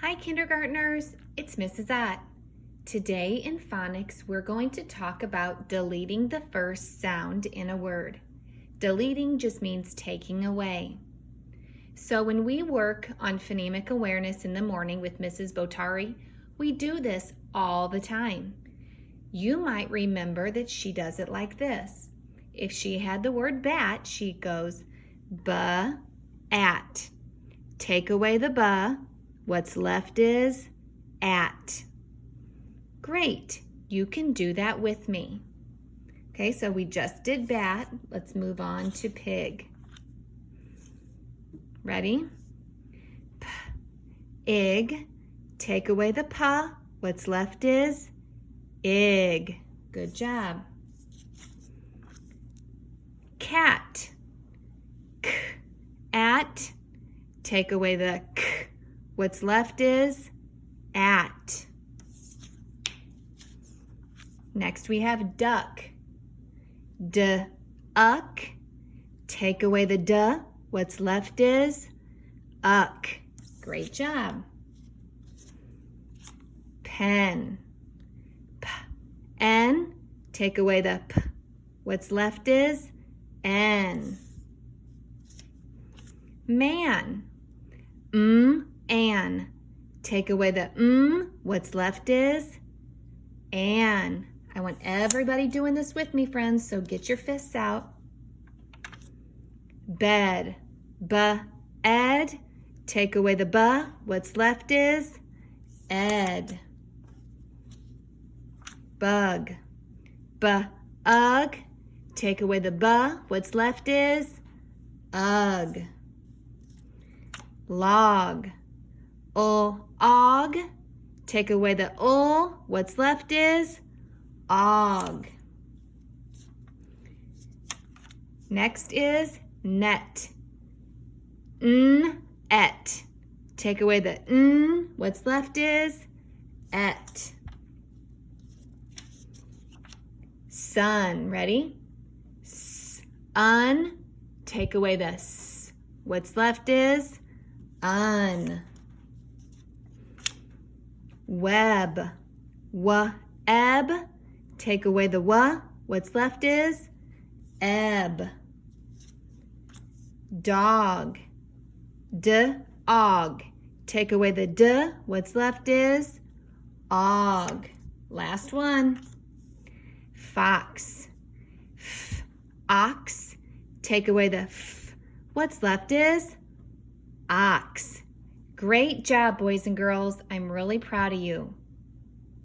Hi kindergartners, it's Mrs. Ott. Today in phonics, we're going to talk about deleting the first sound in a word. Deleting just means taking away. So when we work on phonemic awareness in the morning with Mrs. Botari, we do this all the time. You might remember that she does it like this. If she had the word bat, she goes ba-at. Take away the ba. What's left is at. Great, you can do that with me. Okay, so we just did bat. Let's move on to pig. Ready? Ig. Take away the pa. What's left is ig. Good job. Cat. K. At. Take away the k. What's left is at. Next we have duck. D-uck. Take away the duh. What's left is uck. Great job. Pen. P-N. Take away the p. What's left is n. Man. An. Take away the what's left is an. I want everybody doing this with me, friends, so get your fists out. Bed. B-ed. Take away the b. What's left is ed. Bug. B-ug. Take away the b. What's left is ug. Log. Og. Take away the what's left is og. Next is net. Et. Take away the what's left is et. Sun. Ready? Un. Take away the s. What's left is un. Web. W-eb. Take away the wa. What's left is eb. Dog. D-og. Take away the d. What's left is og. Last one. Fox. F-ox. Take away the f. What's left is ox. Great job, boys and girls. I'm really proud of you.